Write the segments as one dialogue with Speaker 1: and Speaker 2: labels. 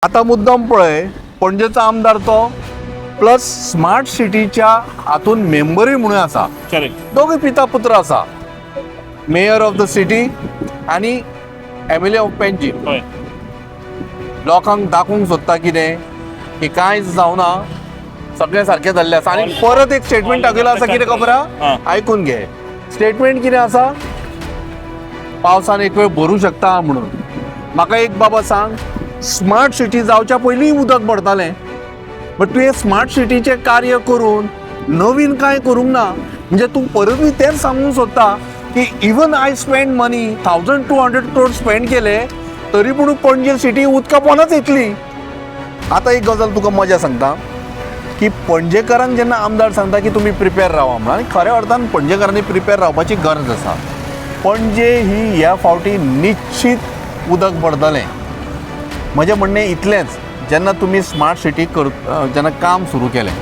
Speaker 1: आता मुद्दाम पळय पणजेचा आमदार तो प्लस स्मार्ट सिटीच्या हातून मेंबरूय म्हणून आसा.
Speaker 2: करेक्ट.
Speaker 1: दोघे पिता पुत्र आसा. मेयर ऑफ द सिटी आणि एमएलए ऑफ पेंजी.
Speaker 2: हय.
Speaker 1: लोकांक दाखोवंक सोदता कितें की कांयच जावना, सगळें सारकें जाल्लें आसा. आणि परत एक स्टेटमेंट टाकलेलो आसा. कितें खबर आहा? आयकून घे. स्टेटमेंट कितें आसा? पावसान एक वेळ भरूं शकता म्हणून. म्हाका एक बाबा सांग, स्मार्ट सिटी जावच्या पयलीं उदक भरतालें, बट तुवें स्मार्ट सिटीचें कार्य करून नवीन कांय करूंक ना. म्हणजे तूं परतूय तेंच सांगूंक सोदता की even I spend money 1200 crores spend केले तरी पूण पणजे सिटी उदका पोंदाच येतली. आतां एक गजाल तुका मजा सांगता की पणजेकारांक जेन्ना आमदार सांगता की तुमी प्रिपेर रावा म्हणून, आनी खऱ्या अर्थान पणजेकारांनी प्रिपेर रावपाची गरज आसा. पणजे ही ह्या फावटी निश्चित उदक भरतलें. म्हजें म्हणणें इतलेंच, जेन्ना तुमी स्मार्ट सिटी जेन्ना काम सुरू केलें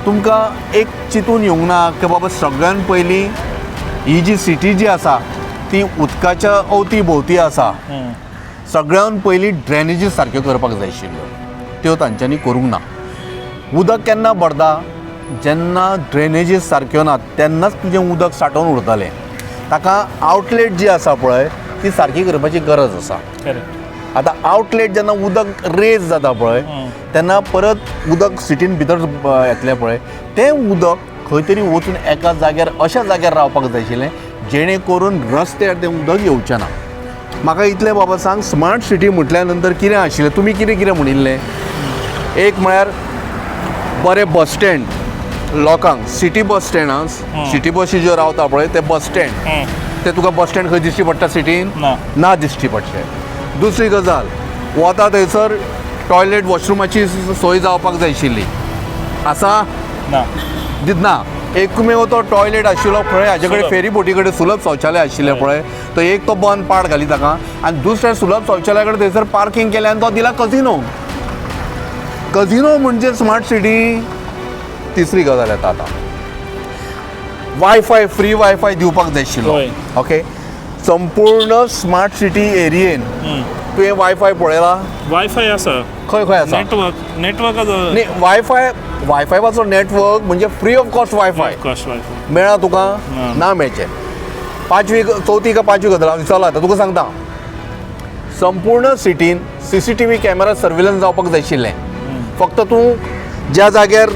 Speaker 1: तुमकां एक चिंतून येवंक ना की बाबा सगळ्यान पयलीं ही जी सिटी जी आसा ती उदकाच्या अवती भोवती आसा. सगळ्यान पयलीं ड्रेनेजीस सारक्यो करपाक जाय आशिल्ल्यो, त्यो तांच्यांनी करूंक ना. उदक केन्ना भरता? जेन्ना ड्रेनेजीस सारक्यो ना तेन्नाच तुजें उदक सांठोवन उरतलें. ताका आवटलेट जी आसा पळय ती सारकी करपाची गरज आसा.
Speaker 2: करेक्ट.
Speaker 1: आतां आवटलेट जेन्ना उदक रेज जाता पळय तेन्ना परत उदक सिटीन भितर येतलें पळय, तें उदक खंय तरी वचून एका जाग्यार अशा जाग्यार रावपाक जाय आशिल्लें जेणे करून रस्त्यार तें उदक येवचें ना. म्हाका इतलें बाबा सांग, स्मार्ट सिटी म्हटल्या नंतर कितें आशिल्लें? तुमी कितें कितें म्हणिल्लें? एक म्हळ्यार बरें बस स्टँड लोकांक, सिटी बस स्टँड सिटी बसी ज्यो रावता पळय ते बस स्टँड, ते तुका बस स्टँड खंय दिश्टी पडटा सिटीन? ना दिश्टी पडचे. दुसरी गजाल, वता थंयसर टॉयलेट वॉशरुमाची सोय जावपाक जाय आशिल्ली. आसा?
Speaker 2: ना.
Speaker 1: ना. एकमेव तो टॉयलेट आशिल्लो पळय हाजे कडेन फेरी बोटी कडेन सुलभ शौचालय आशिल्लें पळय, तो एक तो बंद पाड घाली ताका. आनी दुसऱ्या सुलभ शौचालया कडेन थंयसर पार्किंग केलें आनी तो दिला कझिनो. कझिनो म्हणजे स्मार्ट सिटी. तिसरी गजाल येता आतां, वायफाय, फ्री वायफाय दिवपाक जाय आशिल्लो. ओके, संपूर्ण स्मार्ट सिटी एरियेन तुवें वायफाय पळयला?
Speaker 2: वायफाय आसा.
Speaker 1: खंय खंय आसा?
Speaker 2: नेटवर्क
Speaker 1: न्ही, वायफायचो नेटवर्क म्हणजे फ्री ऑफ कॉस्ट वायफाय मेळा तुका? ना मेळचें. 4थी का 5वी गजाल विचारला आतां तुका सांगता. संपूर्ण सिटीन CCTV कॅमेरा सर्विलन्स जावपाक जाय आशिल्लें. फक्त तूं ज्या जाग्यार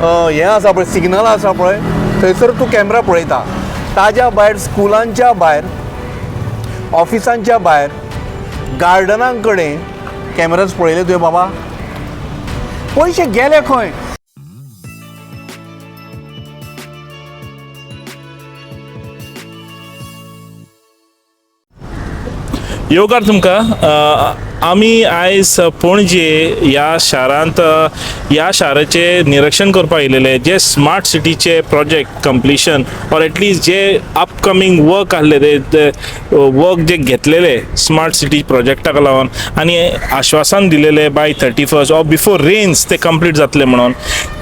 Speaker 1: हें आसा पळय, सिग्नल आसा पळय, थंयसर तूं कॅमेरा पळयता. ताज्या भायर स्कुलांच्या भायर, ऑफिसांच्या भायर, गार्डनां कडेन कॅमेराज पळयले तुवें बाबा? पयशे गेले खंय?
Speaker 2: योगार तुमकां. आमी आयज पणजे ह्या शारांत ह्या शाराचें निरीक्षण करपाक आयिल्ले, जे स्मार्ट सिटीचे प्रोजेक्ट कंप्लिशन ऑर एटलिस्ट जे अपकमींग वर्क आहले ते वर्क जे घेतलेले स्मार्ट सिटी प्रोजेक्टाक लागून आनी आश्वासन दिलेले by 31st or before rains ते कंप्लीट जातले म्हणून,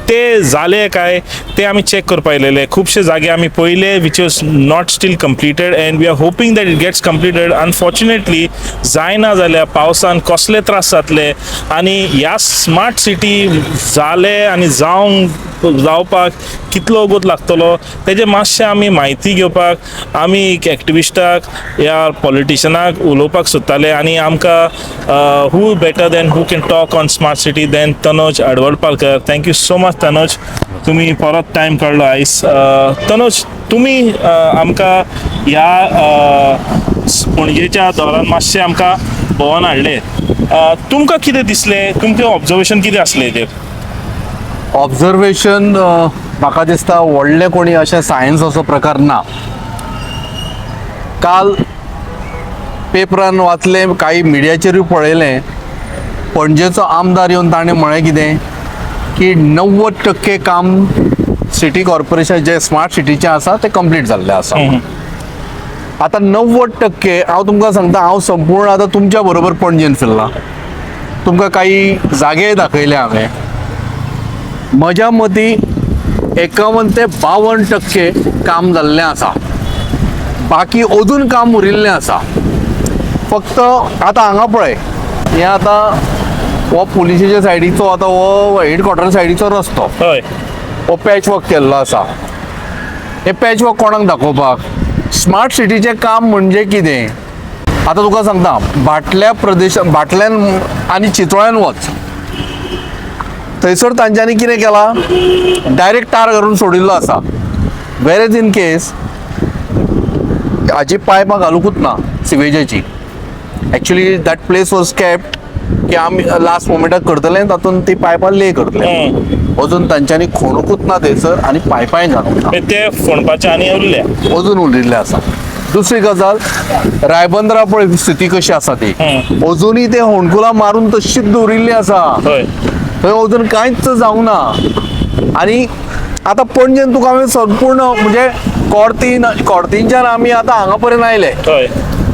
Speaker 2: ते जाले काय ते आमी चॅक करपाक आयिल्ले. खुबशे जागे आमी पयले which was not still completed and we are hoping that it gets completed. Unfortunately जायना जाल्यार पावसान कसले त्रास जातले आनी ह्या स्मार्ट सिटी जाले आनी जावपाक कितलो वगत लागतलो तेजे मातशें आमी म्हायती घेवपाक आमी एक एक्टिविस्टाक या पॉलिटिशनाक उलोवपाक सोदताले. आनी आमकां who better than who can talk on smart city than Tanoj Adwalpalkar. Thank you so much Tanoj, तुम्ही परत टायम काडलो आयज. तनोज, तुम्ही आमकां ह्या पणजेच्या दौरान मातशें आमकां भोंवन हाडले. तुमकां कितें दिसलें? तुमचें ऑब्जर्वेशन कितें आसलें हेजेर?
Speaker 1: ऑब्जर्वेशन म्हाका दिसता व्हडलें कोणी अशें सायन्स असो प्रकार ना. काल पेपरान वाचलें, काही मिडियाचेरूय पळयलें, पणजेचो आमदार येवन ताणें म्हळें कितें की 90% काम सिटी कॉर्पोरेशन जे स्मार्ट सिटीचें आसा तें कंप्लीट जाल्लें आसा. आतां 90% हांव तुमकां सांगता, हांव संपूर्ण आतां तुमच्या बरोबर पणजेन फिरला, तुमकां काही जागे दाखयले हांवें. म्हज्या मती 51 ते 52% काम जाल्लें आसा. बाकी अजून काम उरिल्लें आसा. फक्त आतां हांगा पळय, हें आतां हो पुलिशेच्या सायडीचो आता हो हेडक्वॉर्टर सायडीचो रस्तो
Speaker 2: हय
Speaker 1: हो पॅच वर्क केल्लो आसा. हे पॅच वर्क कोणाक दाखोवपाक? स्मार्ट सिटीचें काम म्हणजे कितें? आता तुका सांगता, भाटल्या भाटल्यान आनी चितोळ्यान वच, थंयसर तांच्यांनी कितें केलां, डायरेक्ट टार करून सोडिल्लो आसा. वेरेज इन केस हाजी पायपां घालूंकूच ना सिवेजाची. Actually that place was kept की आमी लास्ट मोमेंटाक करतले, तातूंत ती पायपां ले करतले. अजून तांच्यांनी खोणूकूच ना थंयसर आनी पायपांय घालूंक ना.
Speaker 2: ते फोडपाचे आनी उरले
Speaker 1: अजून उरिल्ले आसा. दुसरी गजाल, रायबंदरा पळय स्थिती कशी आसा ती, अजुनूय ते होणकुलां मारून तशीच दवरिल्ली आसा.
Speaker 2: हय
Speaker 1: थंय अजून कांयच जावंक ना. आनी आतां पणजेन तुका हांवें संपूर्ण म्हणजे कोर्तींच्यान आमी आतां हांगा पर्यंत आयले.
Speaker 2: हय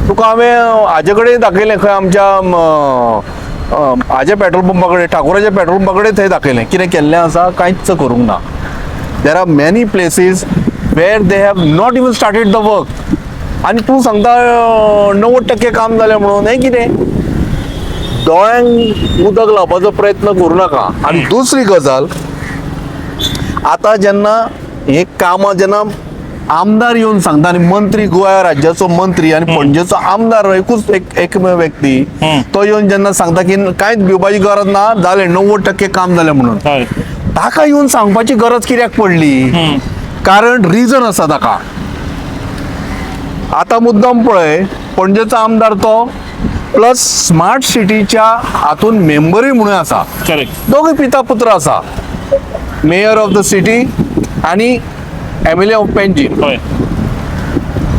Speaker 1: तुका हांवें हाजे कडेन दाखयलें, खंय आमच्या हाज्या पेट्रोल पंपा कडेन, ठाकुराच्या पेट्रोल पंपा कडेन थंय दाखयलें कितें केल्लें आसा, कांयच करूंक ना. There are many places where they have not even started the work. आनी तूं सांगता 90% काम जालें म्हणून. हें कितें? दोळ्यांक उदक लावपाचो प्रयत्न करूं नाका. आनी दुसरी गजाल, आतां जेन्ना हे कामां जेन्ना आमदार येवन सांगता, आनी मंत्री, गोंया राज्याचो मंत्री आनी पणजेचो आमदार एकूच एक व्यक्ती, तो येवन जेन्ना सांगता की कांयच भिवपाची गरज ना, जालें 90% काम जालें म्हणून,
Speaker 2: हय
Speaker 1: ताका येवन सांगपाची गरज कित्याक पडली? कारण रिजन आसा ताका. आता मुद्दम पळय, पणजेचो आमदार तो प्लस स्मार्ट सिटीच्या हातून मेंबरूय म्हणून आसा.
Speaker 2: करेक्ट.
Speaker 1: दोघूय पिता पुत्र आसा, मेयर ऑफ द सिटी आनी एमएलए ऑफ पेंजीम.
Speaker 2: हय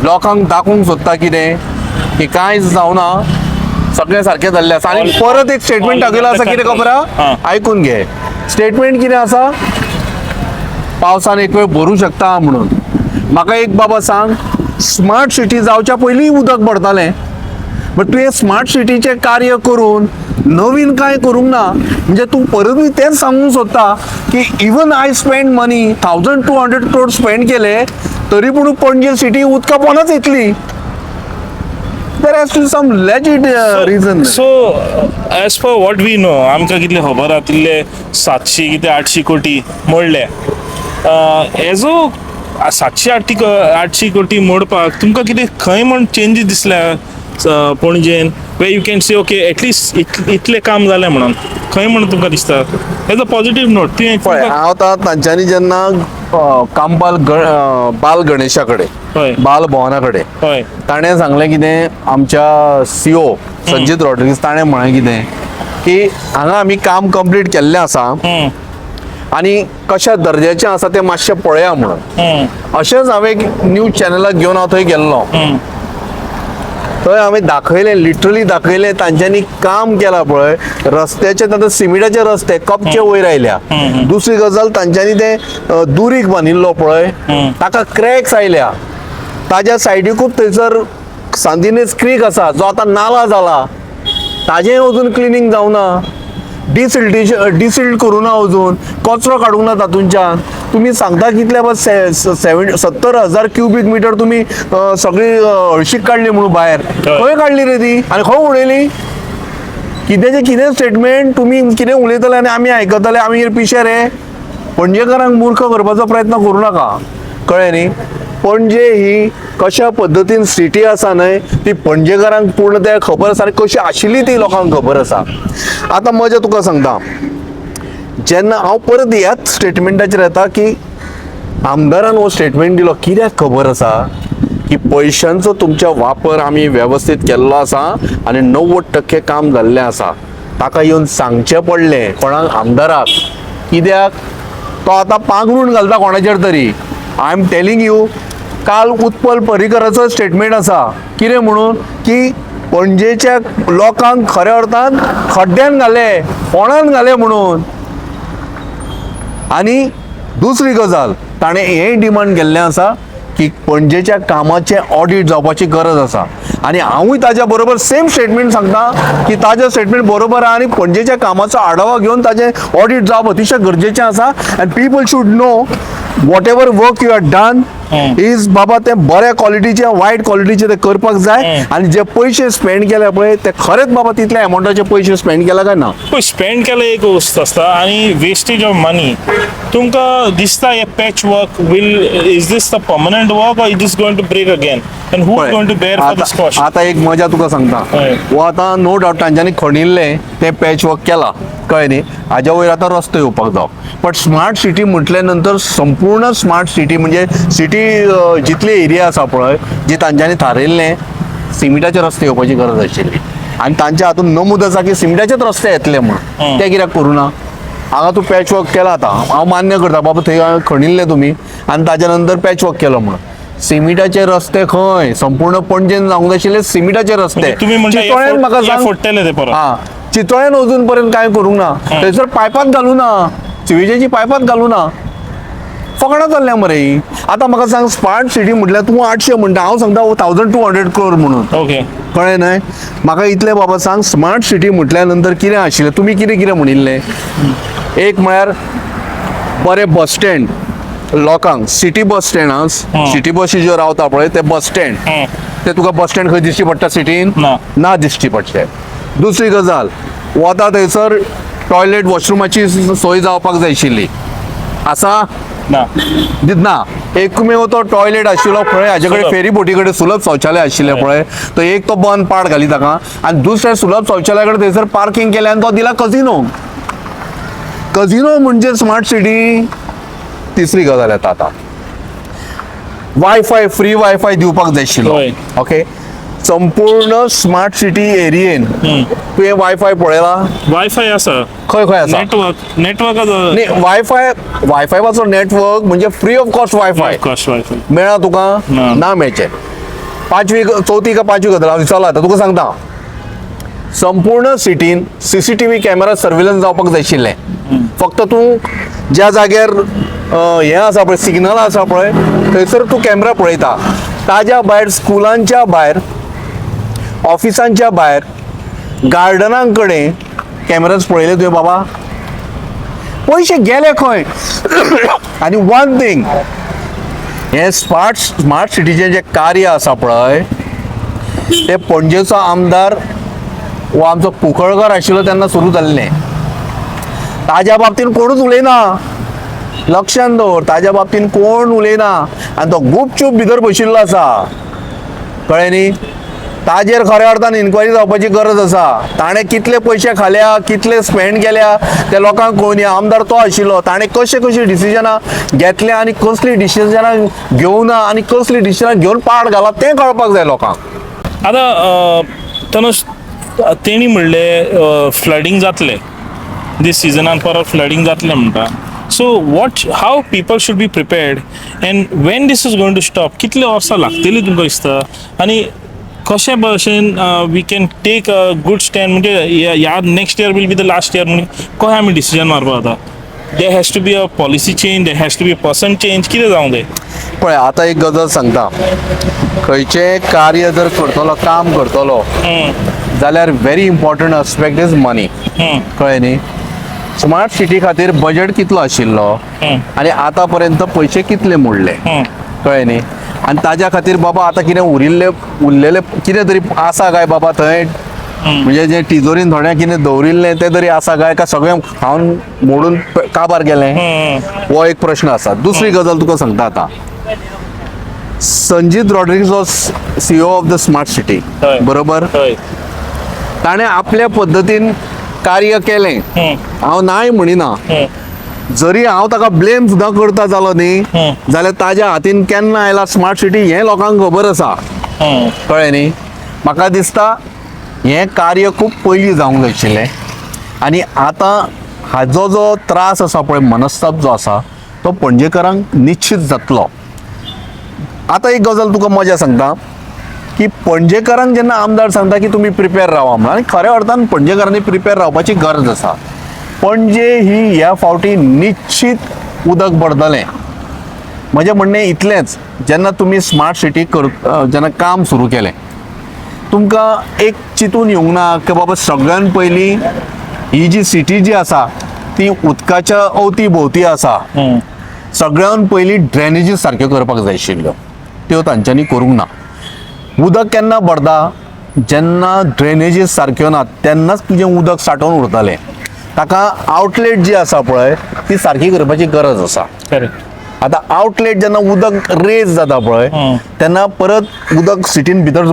Speaker 1: लोकांक दाखोवंक सोदता कितें की कांयच जावना, सगळें सारकें जाल्लें आसा. आनी परत एक स्टेटमेंट दाखयलो आसा, कितें खबर आहा? आयकून घे. स्टेटमेंट कितें आसा? पावसान एक वेळ भरूं शकता म्हणून. म्हाका एक बाबा सांग, स्मार्ट सिटी जावच्या पयलीं उदक भरतालें, बट तुवें स्मार्ट सिटीचें कार्य करून नवीन कांय करूंक ना. म्हणजे तूं परतूय तेंच सांगूंक सोदता की even I spend money 1200 crore spend केले, तरी पूण पणजे सिटी उदका पोंदाच येतली. There has to some legit reason.
Speaker 2: So as per what we know, आमकां कितले खबर आहा तितले 700 कितें 800 कोटी मोडले. हेजो 700-800 कोटी मोडपाक तुमकां कितें खंय म्हण चेंजीस दिसल्या पणजेन, way you can say okay at least इतलें काम जालें म्हणून? खंय म्हण तुमकां दिसता एज अ पॉझिटिव्ह नोट?
Speaker 1: पळय, हांव तांच्यांनी जेन्ना कांबाल बाल गणेशा कडेन,
Speaker 2: हय
Speaker 1: बाल भवना कडेन,
Speaker 2: हय
Speaker 1: ताणें सांगलें कितें, आमच्या सीओ संजीत रॉड्रिगीस ताणें म्हळें कितें की हांगा आमी काम कंप्लीट केल्लें आसा आनी कशा दर्जाचें आसा तें मातशें पळया म्हणून. अशेंच हांवें एक न्यूज चॅनलाक घेवन हांव थंय गेल्लो. थंय हांवें दाखयलें, लिटरली दाखयलें, तांच्यांनी काम केलां पळय. रस्त्याचे आतां सिमेंटाचे रस्ते कपचे वयर आयल्या. दुसरी गजाल, तांच्यांनी ते दुरीक बांदिल्लो पळय, ताका क्रॅक्स आयल्या. ताज्या सायडीकूच थंयसर सांदिनेज क्रीक आसा, जो आतां नाला जाला, ताजें अजून क्लिनींग जावना. डिसिल्ड करूं ना अजून, कचरो काडूंक ना तातूंतच्यान. तुमी सांगता कितले 70,000 क्युबिक मिटर तुमी सगळी हळशीक काडली म्हणून भायर. खंय काडली रे ती आनी खंय उडयली? कितेंचे कितें स्टेटमेंट तुमी कितें उलयतले आनी आमी आयकतले, आमी पिशे रे? पणजेकारांक मूर्ख करपाचो प्रयत्न करूं नाका, कळ्ळें न्ही? पणजे ही कशा पद्दतीन सिटी आसा न्हय, ती पणजेकारांक पूर्ण ते खबर आसा आनी कशी आशिल्ली ती लोकांक खबर आसा. आतां मजा तुका सांगता, जेन्ना हांव परत ह्याच स्टेटमेंटाचेर येता की आमदारान हो स्टेटमेंट दिलो, कित्याक खबर आसा की पयशांचो तुमच्या वापर आमी वेवस्थीत केल्लो आसा आनी 90% काम जाल्लें आसा. ताका येवन सांगचें पडलें कोणाक? आमदाराक. कित्याक? तो आतां पांगरून घालता कोणाचेर तरी. आय एम टेलिंग यू, काल उत्पल पर्रीकराचो स्टेटमेंट आसा, कितें म्हणून की पणजेच्या लोकांक खऱ्या अर्थान खड्ड्यान घाले, फोंडान घाले म्हणून. आनी दुसरी गजाल, ताणें हेंय डिमांड केल्लें आसा की पणजेच्या कामाचें ऑडिट जावपाची गरज आसा. आनी हांवूय ताज्या बरोबर सेम स्टेटमेंट सांगता की ताजें स्टेटमेंट बरोबर आहा आनी पणजेच्या कामाचो आढावा घेवन ताजें ऑडिट जावप अतिशय गरजेचें आसा. And people should know what ever work you have done is बाबा ते बऱ्या क्वालिटीचे वायट क्वालिटीचे ते करपाक जाय आणि जे पैसे स्पेंड केले पळय ते खरेंच बाबा तितल्या अमाउंटाचे पैसे स्पेंड केला काय ना.
Speaker 2: पळय स्पेंड केलं एक गोष्ट आसता आणि वेस्टेज ऑफ मनी. तुमकां दिसता हे patch work is this the permanent work or is this going to break again and who is going to bear for this cost.
Speaker 1: आता एक मजा तुका सांगता. वो आता नो डाउट तांच्यांनी खणिल्ले ते पॅच वर्क केला कळ्ळें न्ही. हाज्या वयर आतां रस्तो येवपाक जावो. बट स्मार्ट सिटी म्हटल्या नंतर संपूर्ण स्मार्ट सिटी म्हणजे सिटी जितले एरिया आसा पळय जे तांच्यांनी थारयल्ले सिमिटाचे रस्ते येवपाची गरज आशिल्ली आनी तांच्या हातून नमूद आसा की सिमिटाचेच रस्ते येतले म्हणून. ते कित्याक करूं ना. हांगा तूं पॅच वर्क केला आतां हांव मान्य करता बाबा थंय खणिल्ले तुमी आनी ताज्या नंतर पॅच वर्क केलो म्हणून. सिमिटाचे रस्ते खंय संपूर्ण पणजेन जावंक जाय आशिल्ले सिमिटाचे रस्ते.
Speaker 2: तुम्ही म्हणटा
Speaker 1: चितोळ्यान म्हाका सांग
Speaker 2: फोडटले ते परत.
Speaker 1: हा चितोळ्यान अजून पर्यंत काय करूंक ना. थंयसर पायपात घालूं ना सिवेजाची पायपात घालूं ना. फकाणां चल्ल्या मरे. आतां म्हाका सांग स्मार्ट सिटी म्हटल्यार तूं 800 म्हणटा हांव सांगता 1200 crore म्हणून.
Speaker 2: ओके
Speaker 1: कळ्ळें न्हय. म्हाका इतलें बाबा सांग स्मार्ट सिटी म्हटल्या नंतर कितें आशिल्लें तुमी कितें कितें म्हणिल्लें. एक म्हळ्यार बरें बस स्टँड लोकांक सिटी बस स्टँड सिटी बसी ज्यो रावता पळय ते बस स्टँड ते तुका बस स्टँड खंय दिश्टी पडटा सिटीन ना दिश्टी पडटा. दुसरी गजाल वता थंयसर टॉयलेट वॉशरुमाची सोय जावपाक जाय आशिल्ली आसा
Speaker 2: ना
Speaker 1: ना. एकमेव तो टॉयलेट आशिल्लो पळय हाजे कडेन फेरी बोटी कडेन सुलभ शौचालय आशिल्लें पळय तो एक तो बंद पाड घाली ताका आनी दुसऱ्या सुलभ शौचालया कडेन थंयसर पार्किंग केलें आनी तो दिला कझिनो. कझिनो म्हणजे स्मार्ट सिटी. तिसरी गजाल येता आतां वायफाय फ्री वायफाय दिवपाक जाय आशिल्लो. ओके संपूर्ण स्मार्ट सिटी एरियेन तुवें वायफाय पळयला.
Speaker 2: वायफाय आसा
Speaker 1: खंय खंय आसा
Speaker 2: नेटवर्क
Speaker 1: न्ही. वायफायचो नेटवर्क म्हणजे फ्री ऑफ कॉस्ट वायफाय मेळा तुका ना मेळचे. 4थी का 5वी गजाल हांव विचारला आतां तुका सांगता. संपूर्ण सिटीन CCTV कॅमेरा सर्वेलन्स जावपाक जाय आशिल्लें. फक्त तूं ज्या जाग्यार हें आसा पळय सिग्नल आसा पळय थंयसर तूं कॅमेरा पळयता. ताज्या भायर स्कुलांच्या भायर ऑफिसांच्या भायर गार्डनां कडेन कॅमेराज पळयले तुवें बाबा पयशे गेले खंय. आनी वन थिंग हे स्मार्ट सिटीचें जें कार्य आसा पळय ते पणजेचो आमदार वो आमचो कुंकळकर आशिल्लो तेन्ना सुरू जाल्लें. ताज्या बाबतीन कोणूच उलयना. लक्षांत दवर ताज्या बाबतीन कोण उलयना आनी तो गुपचूप भितर बशिल्लो आसा. कळ्ळें न्ही. ताजेर खऱ्या अर्थान इन्क्वायरी जावपाची गरज आसा. ताणें कितले पयशे खाल्या कितले स्पेंड केल्या ते लोकांक कळून आमदार तो आशिल्लो ताणें कशी डिसिजनां घेतल्या आनी कसली डिसिजनां घेवना आनी कसली डिसिजनां घेवन पाड घाला तें कळपाक जाय लोकांक.
Speaker 2: आतां तनुज तेणी म्हणलें फ्लडिंग जातलें दीस सिजनान परत फ्लडिंग जातलें म्हणटा. So how people should be prepared and when this is going to stop. कितले वर्सां लागतली तुमकां दिसता आनी कशे भशेन we can take a good stand म्हणजे ह्या next year will be the last year म्हणून कशें आमी डिसिजन मारपाक जाता. There has to be a policy change there has to be a person change कितें जावंक जाय.
Speaker 1: पळय आतां एक गजाल सांगता. खंयचें कार्य जर करतलो काम करतलो जाल्यार व्हेरी इम्पॉर्टंट आस्पेक्ट इज मनी. कळ्ळें न्ही. स्मार्ट सिटी खातीर बजेट कितलो आशिल्लो आनी आतां पर्यंत पयशे कितले मोडले. कळ्ळें न्ही. आनी ताज्या खातीर बाबा आतां कितें उरलेले कितें तरी आसा काय बाबा थंय म्हणजे जे तिजोरीन थोड्या कितें दवरिल्लें तें तरी आसा काय काय सगळें खावन मोडून काबार गेलें हो एक प्रश्न आसा. दुसरी गजाल तुका सांगता आतां Sanjeet Rodrigues was CEO of the smart city बरोबर. ताणें आपल्या पद्दतीन कार्य केलें. हांव नाय म्हणिना. जरी हांव ताका ब्लेम सुद्दां करता जालो न्ही जाल्यार ताज्या हातीन केन्ना आयला स्मार्ट सिटी हें लोकांक खबर आसा. कळ्ळें न्ही. म्हाका दिसता हें कार्य खूब पयलीं जावंक जाय आशिल्लें आनी आतां हाजो जो त्रास आसा पळय मनस्ताप जो आसा तो पणजेकरांक निश्चित जातलो. आतां एक गजाल तुका मजा सांगता की पणजेकरांक जेन्ना आमदार सांगता की तुमी प्रिपेर रावा म्हणून आनी खऱ्या अर्थान पणजेकरांनी प्रिपेर रावपाची गरज आसा. पणजे ही ह्या फावटी निश्चित उदक भरतलें. म्हजें म्हणणें इतलेंच जेन्ना तुमी स्मार्ट सिटी जेन्ना काम सुरू केलें तुमकां एक चिंतून येवंक ना की बाबा सगळ्यान पयलीं ही जी सिटी जी आसा ती उदकाच्या अवती भोवती आसा. सगळ्यान पयलीं ड्रेनेजीस सारक्यो करपाक जाय आशिल्ल्यो, त्यो तांच्यांनी करूंक ना. उदक केन्ना भरता, जेन्ना ड्रेनेजीस सारक्यो ना तेन्नाच तुजें उदक साठोवन उरतलें. ताका आवटलेट जी आसा पळय ती सारकी करपाची गरज आसा. आतां आवटलेट जेन्ना उदक रेज जाता पळय तेन्ना परत उदक सिटीन भितर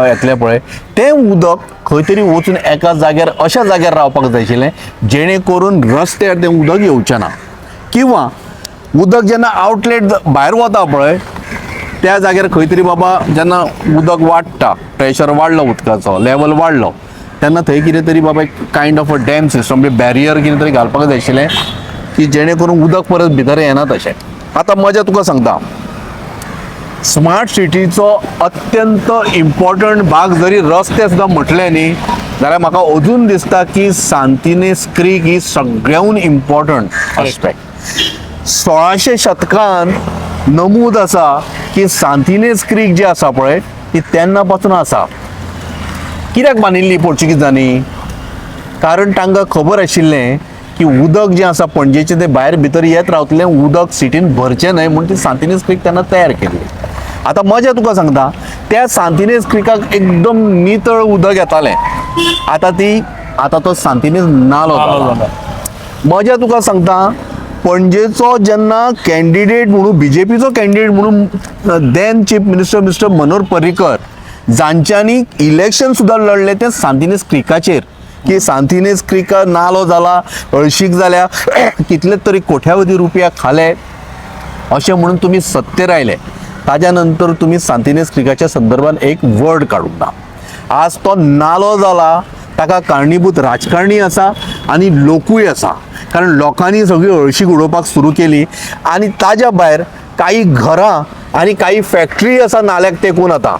Speaker 1: येतलें पळय, तें उदक खंय तरी वचून एका जाग्यार अशा जाग्यार रावपाक जाय आशिल्लें जेणे करून रस्त्यार तें उदक येवचें ना. किंवा उदक जेन्ना आवटलेट भायर वता पळय त्या जाग्यार खंय तरी बाबा जेन्ना उदक वाडटा, प्रेशर वाडलो उदकाचो, लेवल वाडलो, तेन्ना थंय कितें तरी बाबा एक kind of a dam system म्हणजे बॅरियर कितें तरी घालपाक जाय आशिल्लें की जेणे करून उदक परत भितर येना तशें. आतां मजा तुका सांगता, स्मार्ट सिटीचो अत्यंत इम्पॉर्टंट भाग जरी रस्ते सुद्दां म्हटले न्ही जाल्यार म्हाका अजून दिसता की सांतिनेज क्रीक ही सगळ्यांत इम्पॉर्टंट आस्पेक्ट. 1600 शतकान नमूद आसा की सांतिनेज क्रीक जी आसा पळय ती तेन्ना पासून आसा. कित्याक बांदिल्ली पोर्चुगीजांनी? कारण तांकां खबर आशिल्लें की उदक जें आसा पणजेचें तें भायर भितर येत रावतलें, उदक सिटीन भरचें न्हय म्हणून ती सांतिनेज क्रीक तेन्ना तयार केल्ली. आतां मजा तुका सांगता, त्या सांतिनेज क्रिकाक एकदम नितळ उदक येतालें. आतां तो सांतिनेज नालो जाला. मजा तुका सांगता, पणजेचो जेन्ना कॅन्डिडेट म्हणून बीजेपीचो कॅन्डिडेट म्हणून then chief minister mister Manohar Parrikar जांच्यांनी इलेक्शन सुद्दां लढलें तें सांतिनेज क्रिकाचेर, की सांतिनेज क्रिक नालो जाला, हळशीक जाल्या, कितले तरी कोट्यावधी रुपया खाले अशें म्हणून तुमी सत्तेर आयले. ताज्या नंतर तुमी सांतिनेज क्रिकाच्या संदर्भात एक वर्ड काडूंक ना. आज तो नालो जाला ताका कारणीभूत राजकारणी आसा आनी लोकूय आसा, कारण लोकांनी सगळी हळशीक उडोवपाक सुरू केली आनी ताज्या भायर काही घरां आनी काही फॅक्टरी आसा नाल्याक तेंकून आतां.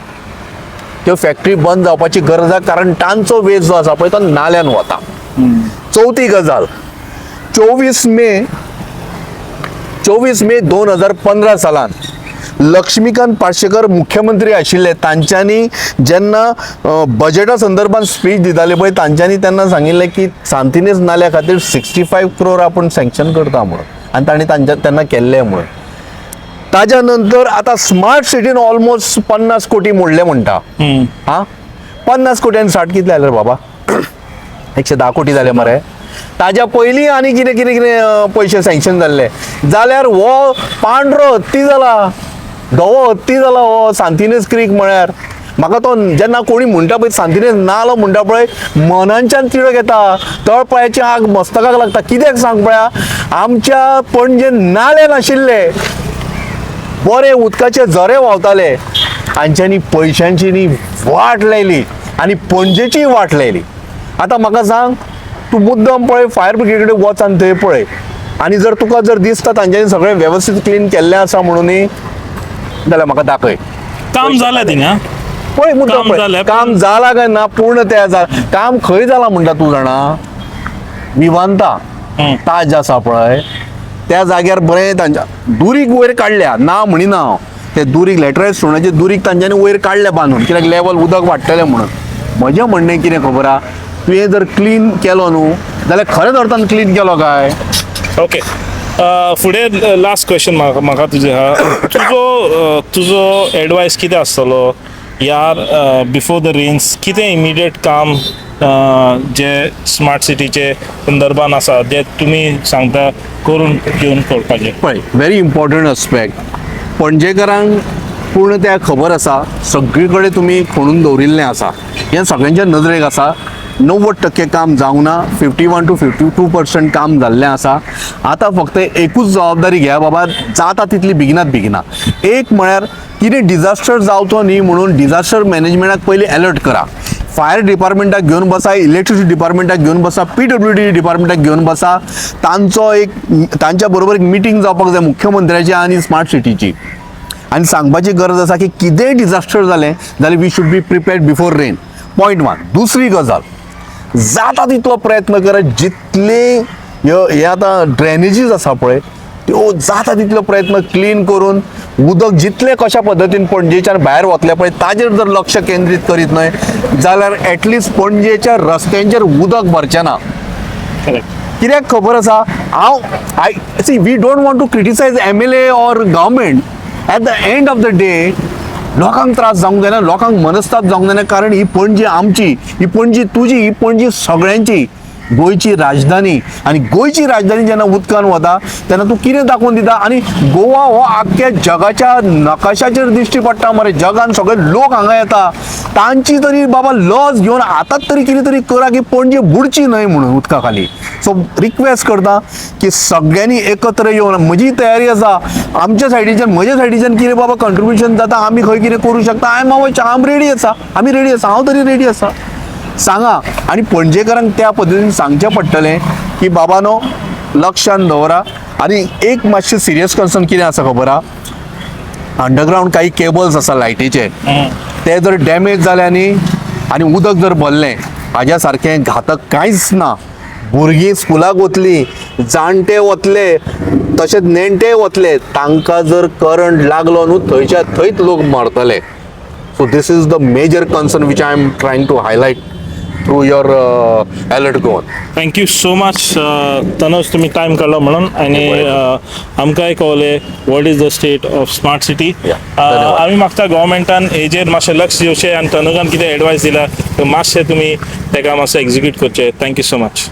Speaker 1: त्यो फॅक्टरी बंद जावपाची गरज आसा, कारण तांचो वेस्ट जो आसा पळय तो नाल्यान वता. चवथी गजाल, 24 मे 2015 सालान लक्ष्मीकांत पार्सेकर मुख्यमंत्री आशिल्ले, तांच्यांनी जेन्ना बजेटा संदर्भात स्पीच दिताले पळय तांच्यांनी तेन्ना सांगिल्लें की सांतिनेज नाल्या खातीर 65 crore आपण सँक्शन करता म्हणून, आनी तांणी तेन्ना केल्लें म्हणून. ताज्या नंतर आता स्मार्ट सिटीन ऑलमोस्ट 50 कोटी मोडले म्हणटा. 50 कोट्यान स्टार्ट कितले जाले बाबा? 110 कोटी जाले मरे. ताज्या पयलीं आनी कितें कितें कितें पयशे सँक्शन जाल्ले जाल्यार हो पांढरो हत्ती जाला, धवो हत्ती जाला हो सांतिनेज क्रीक म्हळ्यार. म्हाका तो जेन्ना कोणी म्हणटा पळय सांतिनेज नालो म्हणटा पळय मनांच्यान तिडक येता, तळपायाची आग मस्तकाक लागता. कित्याक सांग पळया, आमच्या पणजेन नाले नाशिल्ले, बरे उदकाचे झरे व्हांवताले, हांच्यांनी पयशांची न्ही वाट लायली आनी पणजेची वाट लायली. आतां म्हाका सांग, तूं मुद्दम पळय फायर ब्रिगेड कडेन वच आनी थंय पळय, आनी जर तुका जर दिसता तांच्यांनी सगळें वेवस्थीत क्लीन केल्लें आसा म्हणून जाल्यार म्हाका दाखय.
Speaker 2: काम जालें थिंगा?
Speaker 1: पळय मुद्दम पळय, काम जाला काय ना पूर्ण तें काम खंय जाला म्हणटा तूं जाणा? विवांता ताज आसा पळय त्या जाग्यार बरें तांच्या दुरीक वयर काडल्या, ना म्हणिना हांव, ते दुरीक लॅटरायज स्टोनाचे दुरीक तांच्यांनी वयर काडले बांदून, कित्याक लेवल उदक वाडटलें म्हणून. म्हजें म्हणणें कितें खबर आहा, तुवें जर क्लीन केलो न्हू जाल्यार खरेंच अर्थान क्लीन केलो काय?
Speaker 2: ओके, फुडें लास्ट क्वेश्चन म्हाका तुजें आहा. तुजो एडवायस कितें आसतलो यार बिफोर द रेन्स? कितें इमिडिएट काम जे स्मार्ट सिटीचे संदर्भान आसा जे तुमी सांगता करून घेवन करपाचें?
Speaker 1: पळय, व्हेरी इम्पॉर्टंट एस्पेक्ट. पणजेकरांक पूर्ण त्या खबर आसा, सगळी कडेन तुमी खणून दवरिल्लें आसा, हें सगळ्यांच्या नजरेक आसा. 90% काम जावंक ना, 51 to 52% काम जाल्लें आसा. आतां फक्त एकूच जबाबदारी घ्या बाबा, जाता तितली बेगिना. एक म्हळ्यार कितें डिजास्टर जावचो न्ही म्हणून डिजास्टर मॅनेजमेंटाक पयलीं अलर्ट करा. फायर डिपार्टमेंटाक घेवन बसा, इलेक्ट्रिसिटी डिपार्टमेंटाक घेवन बसा, PWD डिपार्टमेंटाक घेवन बसा. तांच्या बरोबर एक मिटींग जावपाक जाय मुख्यमंत्र्याची आनी स्मार्ट सिटीची, आनी सांगपाची गरज आसा की कितेंय डिजास्टर जालें जाल्यार we should be prepared before rain. Point 1. दुसरी गजाल, जाता तितलो प्रयत्न करत, जितले हे आतां ड्रेनेजीस आसा पळय त्यो जाता तितलो प्रयत्न क्लीन करून उदक जितलें कशा पद्दतीन पणजेच्यान भायर वतलें पळय ताजेर जर लक्ष केंद्रीत करीत न्हय जाल्यार एटलिस्ट पणजेच्या रस्त्यांचेर उदक भरचें ना. कित्याक खबर आसा हांव I see we don't want to criticize MLA or government at the end of the day लोकांक त्रास जावंक जायना लोकांक मनस्ताप जावंक जायना कारण ही पणजी आमची ही पणजी तुजी ही पणजी सगळ्यांची गोंयची राजधानी आनी गोंयची राजधानी जेन्ना उदकान वता तेन्ना तूं कितें दाखोवन दिता आनी गोवा हो आख्ख्या जगाच्या नकाशाचेर दिश्टी पडटा मरे जगान सगळे लोक हांगा येता तांची तरी बाबा लॉस घेवन आतांच तरी कितें तरी करा की पणजी बुडची न्हय म्हणून उदका खाली सो रिक्वेस्ट करता की सगळ्यांनी एकत्र येवन म्हजी तयारी आसा आमच्या सायडीच्यान म्हज्या सायडीच्यान कितें बाबा कंट्रिब्युशन जाता आमी खंय कितें करूं शकता आम रेडी आसा आमी रेडी आसा हांव तरी रेडी आसा सांगा आणि पणजेकरांक त्या पद्दतीन सांगचें पडटलें की बाबानो लक्षान दवरा आनी एक मातशें सिरियस कन्सर्न कितें आसा खबर आहा अंडरग्रावंड काही केबल्स आसा लायटीचे ते जर डॅमेज जाले आनी उदक जर भरलें हाज्या सारकें घातक कांयच ना भुरगीं स्कुलाक वतलीं जाणटे वतले तशेंच नेणटे वतले तांकां जर करंट लागलो न्हू थंयच्या थंयच लोक मरतले so this is the major concern which I am trying to highlight through your alert Goan
Speaker 2: thank you so much Tanuj तुम्ही टाइम काढला म्हणून आणि आमकांय कळले what is the state of smart city
Speaker 1: धन्यवाद.
Speaker 2: आम्ही मागता गव्हर्मेंटान हेजेर मातशें लक्ष दिवचें आनी तनुजान कितें एडवायस दिला तो मातशें तुमी ताका मातसो एक्झिक्यूट करचें थँक्यू सो मच